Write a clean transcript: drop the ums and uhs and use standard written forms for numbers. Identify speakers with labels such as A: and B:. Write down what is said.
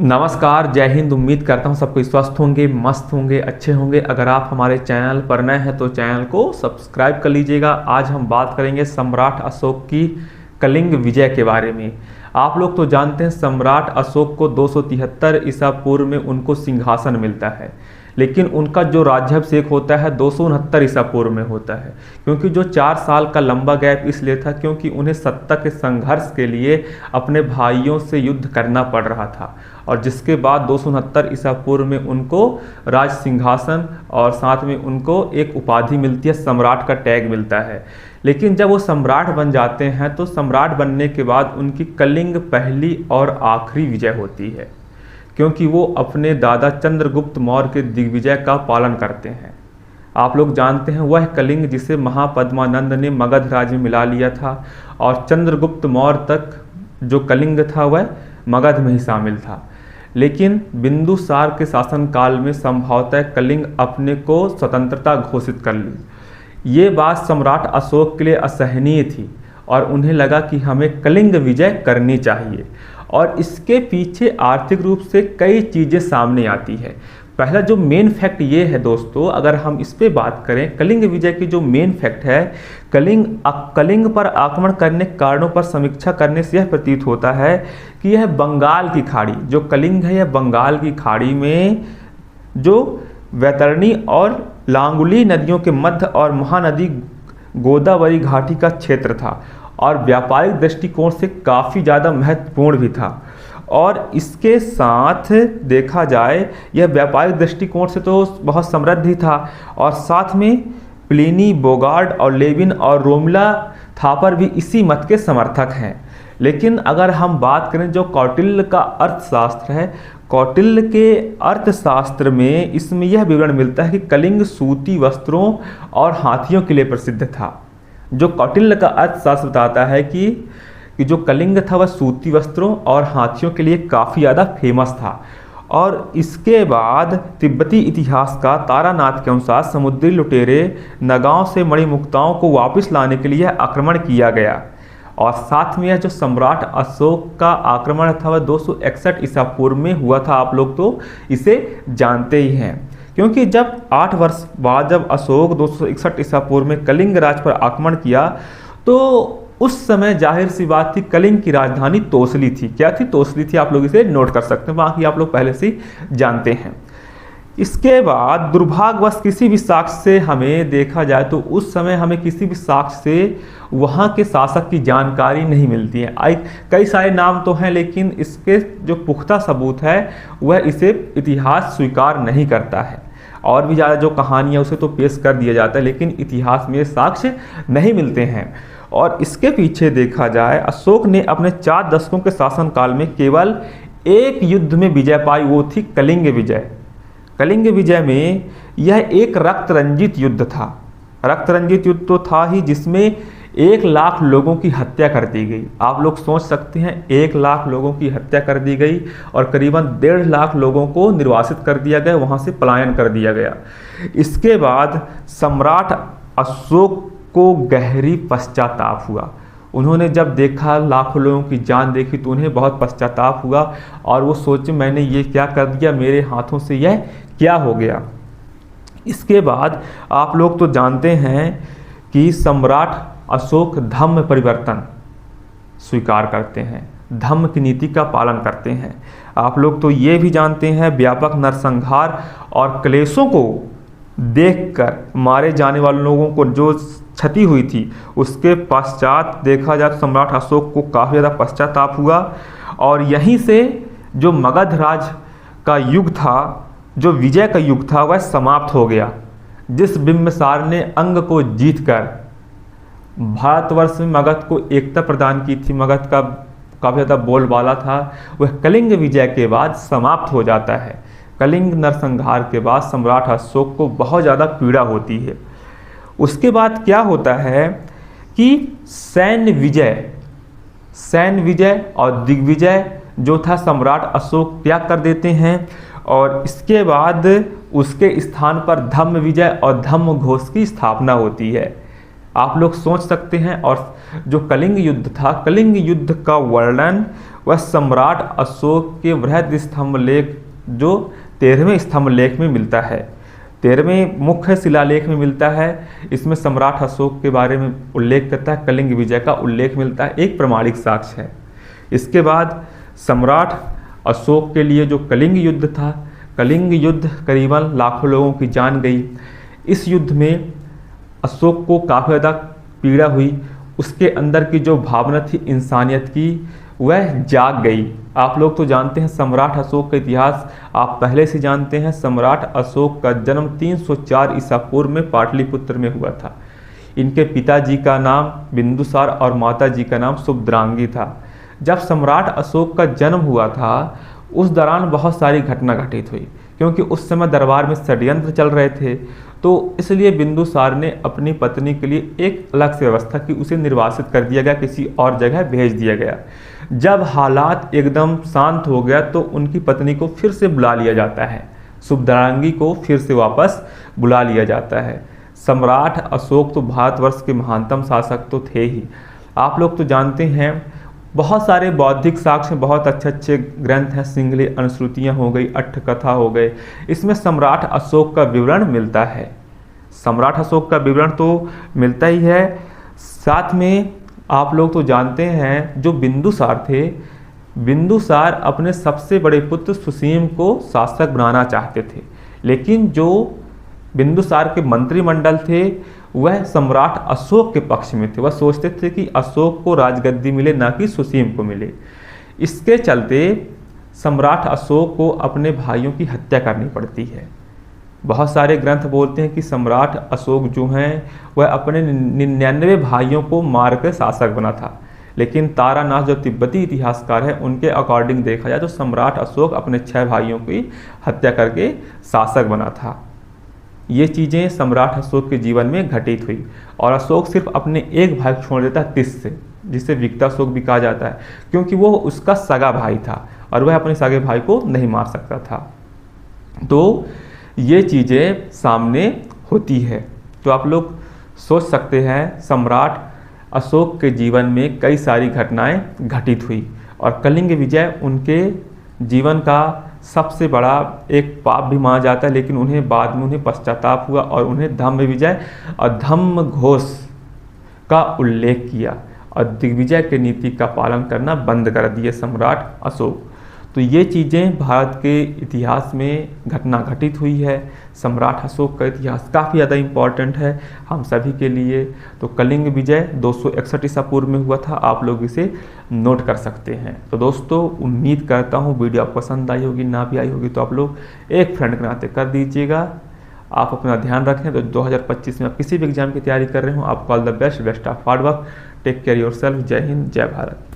A: नमस्कार, जय हिंद। उम्मीद करता हूँ सबको स्वस्थ होंगे, मस्त होंगे, अच्छे होंगे। अगर आप हमारे चैनल पर नए हैं तो चैनल को सब्सक्राइब कर लीजिएगा। आज हम बात करेंगे सम्राट अशोक की कलिंग विजय के बारे में। आप लोग तो जानते हैं सम्राट अशोक को 273 ईसा पूर्व में उनको सिंहासन मिलता है, लेकिन उनका जो राज्याभिषेक होता है 269 ईसा पूर्व में होता है। क्योंकि जो 4 साल का लंबा गैप इसलिए था क्योंकि उन्हें सत्ता के संघर्ष के लिए अपने भाइयों से युद्ध करना पड़ रहा था, और जिसके बाद 269 ईसा पूर्व में उनको राज सिंहासन और साथ में उनको एक उपाधि मिलती है, सम्राट का टैग मिलता है। लेकिन जब वो सम्राट बन जाते हैं तो सम्राट बनने के बाद उनकी कलिंग पहली और आखिरी विजय होती है, क्योंकि वो अपने दादा चंद्रगुप्त मौर्य के दिग्विजय का पालन करते हैं। आप लोग जानते हैं वह कलिंग जिसे महापद्मानंद ने मगध राज्य में मिला लिया था, और चंद्रगुप्त मौर्य तक जो कलिंग था वह मगध में ही शामिल था। लेकिन बिंदुसार के शासनकाल में संभवतः कलिंग अपने को स्वतंत्रता घोषित कर ली। ये बात सम्राट अशोक के लिए असहनीय थी और उन्हें लगा कि हमें कलिंग विजय करनी चाहिए, और इसके पीछे आर्थिक रूप से कई चीज़ें सामने आती है। पहला जो मेन फैक्ट ये है दोस्तों, अगर हम इस पे बात करें कलिंग विजय की, जो मेन फैक्ट है कलिंग पर आक्रमण करने के कारणों पर समीक्षा करने से यह प्रतीत होता है कि यह बंगाल की खाड़ी, जो कलिंग है यह बंगाल की खाड़ी में जो वैतरणी और लांगुली नदियों के मध्य और महानदी गोदावरी घाटी का क्षेत्र था, और व्यापारिक दृष्टिकोण से काफ़ी ज़्यादा महत्वपूर्ण भी था। और इसके साथ देखा जाए यह व्यापारिक दृष्टिकोण से तो बहुत समृद्ध ही था, और साथ में प्लिनी, बोगार्ड और लेविन और रोमिला थापर भी इसी मत के समर्थक हैं। लेकिन अगर हम बात करें जो कौटिल्य का अर्थशास्त्र है, कौटिल्य के अर्थशास्त्र में इसमें यह विवरण मिलता है कि कलिंग सूती वस्त्रों और हाथियों के लिए प्रसिद्ध था। जो कौटिल्य का अर्थशास्त्र बताता है कि जो कलिंग था वह सूती वस्त्रों और हाथियों के लिए काफ़ी ज़्यादा फेमस था। और इसके बाद तिब्बती इतिहासकार तारानाथ के अनुसार समुद्री लुटेरे नगांव से मणिमुक्ताओं को वापस लाने के लिए आक्रमण किया गया। और साथ में यह जो सम्राट अशोक का आक्रमण था वह 261 ईसा पूर्व में हुआ था। आप लोग तो इसे जानते ही हैं, क्योंकि जब 8 वर्ष बाद जब अशोक 261 ईसा पूर्व में कलिंग राज पर आक्रमण किया तो उस समय जाहिर सी बात थी कलिंग की राजधानी तोसली थी। क्या थी? तोसली थी। आप लोग इसे नोट कर सकते हैं, बाकी आप लोग पहले से जानते हैं। इसके बाद दुर्भाग्यवश किसी भी साक्ष्य से हमें देखा जाए तो उस समय हमें किसी भी साक्ष्य से वहाँ के शासक की जानकारी नहीं मिलती है। कई सारे नाम तो हैं, लेकिन इसके जो पुख्ता सबूत है वह इसे इतिहास स्वीकार नहीं करता है। और भी ज़्यादा जो कहानियाँ उसे तो पेश कर दिया जाता है, लेकिन इतिहास में साक्ष्य नहीं मिलते हैं। और इसके पीछे देखा जाए अशोक ने अपने 4 दशकों के शासनकाल में केवल एक युद्ध में विजय पाई, वो थी कलिंग विजय। कलिंग विजय में यह एक रक्त रंजित युद्ध था। रक्त रंजित युद्ध तो था ही, जिसमें 1 लाख लोगों की हत्या कर दी गई। आप लोग सोच सकते हैं 1 लाख लोगों की हत्या कर दी गई, और करीबन 1.5 लाख लोगों को निर्वासित कर दिया गया, वहाँ से पलायन कर दिया गया। इसके बाद सम्राट अशोक को गहरी पश्चाताप हुआ। उन्होंने जब देखा लाखों लोगों की जान देखी तो उन्हें बहुत पश्चाताप हुआ, और वो सोचे मैंने ये क्या कर दिया, मेरे हाथों से यह क्या हो गया। इसके बाद आप लोग तो जानते हैं कि सम्राट अशोक धम्म परिवर्तन स्वीकार करते हैं, धम्म की नीति का पालन करते हैं। आप लोग तो ये भी जानते हैं व्यापक नरसंहार और क्लेशों को देखकर मारे जाने वाले लोगों को जो क्षति हुई थी उसके पश्चात देखा जाए तो सम्राट अशोक को काफ़ी ज़्यादा पश्चाताप हुआ, और यहीं से जो मगध राज का युग था, जो विजय का युग था, वह समाप्त हो गया। जिस बिंबिसार ने अंग को जीतकर भारतवर्ष में मगध को एकता प्रदान की थी, मगध का काफ़ी ज़्यादा बोलबाला था, वह कलिंग विजय के बाद समाप्त हो जाता है। कलिंग नरसंहार के बाद सम्राट अशोक को बहुत ज़्यादा पीड़ा होती है। उसके बाद क्या होता है कि सैन्य विजय और दिग्विजय जो था सम्राट अशोक त्याग कर देते हैं, और इसके बाद उसके स्थान पर धम्म विजय और धम्म घोष की स्थापना होती है। आप लोग सोच सकते हैं। और जो कलिंग युद्ध था, कलिंग युद्ध का वर्णन वह सम्राट अशोक के बृहद स्तंभ लेख जो 13वें स्तंभ लेख में मिलता है, 13वें मुख्य शिलालेख में मिलता है। इसमें सम्राट अशोक के बारे में उल्लेख करता है, कलिंग विजय का उल्लेख मिलता है, एक प्रमाणिक साक्ष्य है। इसके बाद सम्राट अशोक के लिए जो कलिंग युद्ध था, कलिंग युद्ध करीबन लाखों लोगों की जान गई। इस युद्ध में अशोक को काफ़ी ज़्यादा पीड़ा हुई, उसके अंदर की जो भावना थी इंसानियत की वह जाग गई। आप लोग तो जानते हैं सम्राट अशोक का इतिहास, आप पहले से जानते हैं। सम्राट अशोक का जन्म 304 ईसा पूर्व में पाटलिपुत्र में हुआ था। इनके पिताजी का नाम बिंदुसार और माताजी का नाम सुभद्रांगी था। जब सम्राट अशोक का जन्म हुआ था उस दौरान बहुत सारी घटना घटित हुई, क्योंकि उस समय दरबार में षड्यंत्र चल रहे थे, तो इसलिए बिंदुसार ने अपनी पत्नी के लिए एक अलग से व्यवस्था की, उसे निर्वासित कर दिया गया, किसी और जगह भेज दिया गया। जब हालात एकदम शांत हो गया तो उनकी पत्नी को फिर से बुला लिया जाता है, सुभद्रांगी को फिर से वापस बुला लिया जाता है। सम्राट अशोक तो भारतवर्ष के महानतम शासक तो थे ही। आप लोग तो जानते हैं बहुत सारे बौद्धिक साक्ष्य, बहुत अच्छे अच्छे ग्रंथ हैं, सिंगली अनुश्रुतियाँ हो गई, अट्ठकथा हो गए, इसमें सम्राट अशोक का विवरण मिलता है। सम्राट अशोक का विवरण तो मिलता ही है, साथ में आप लोग तो जानते हैं जो बिंदुसार थे, बिंदुसार अपने सबसे बड़े पुत्र सुसीम को शासक बनाना चाहते थे, लेकिन जो बिंदुसार के मंत्रिमंडल थे वह सम्राट अशोक के पक्ष में थे। वह सोचते थे कि अशोक को राजगद्दी मिले, ना कि सुसीम को मिले। इसके चलते सम्राट अशोक को अपने भाइयों की हत्या करनी पड़ती है। बहुत सारे ग्रंथ बोलते हैं कि सम्राट अशोक जो हैं वह अपने 99 भाइयों को मारकर शासक बना था, लेकिन तारानाथ जो तिब्बती इतिहासकार है उनके अकॉर्डिंग देखा जाए तो सम्राट अशोक अपने 6 भाइयों की हत्या करके शासक बना था। ये चीज़ें सम्राट अशोक के जीवन में घटित हुई, और अशोक सिर्फ अपने एक भाई को छोड़ देता है तिस से, जिसे विक्ताशोक भी कहा जाता है, क्योंकि वो उसका सगा भाई था और वह अपने सगे भाई को नहीं मार सकता था। तो ये चीज़ें सामने होती है। तो आप लोग सोच सकते हैं सम्राट अशोक के जीवन में कई सारी घटनाएं घटित हुई, और कलिंग विजय उनके जीवन का सबसे बड़ा एक पाप भी माना जाता है, लेकिन उन्हें बाद में उन्हें पश्चाताप हुआ और उन्हें धम्म विजय और धम्म घोष का उल्लेख किया और दिग्विजय की नीति का पालन करना बंद कर दिए सम्राट अशोक। तो ये चीज़ें भारत के इतिहास में घटना घटित हुई है। सम्राट अशोक का इतिहास काफ़ी ज़्यादा इम्पॉर्टेंट है हम सभी के लिए। तो कलिंग विजय 261 ईसा पूर्व में हुआ था, आप लोग इसे नोट कर सकते हैं। तो दोस्तों उम्मीद करता हूँ वीडियो आपको पसंद आई होगी, ना भी आई होगी तो आप लोग एक फ्रेंड के नाते कर दीजिएगा। आप अपना ध्यान रखें। तो 2025 में आप किसी भी एग्जाम की तैयारी कर रहे हो, आपको all the best, best of hard work, take care yourself. जय हिंद, जय भारत।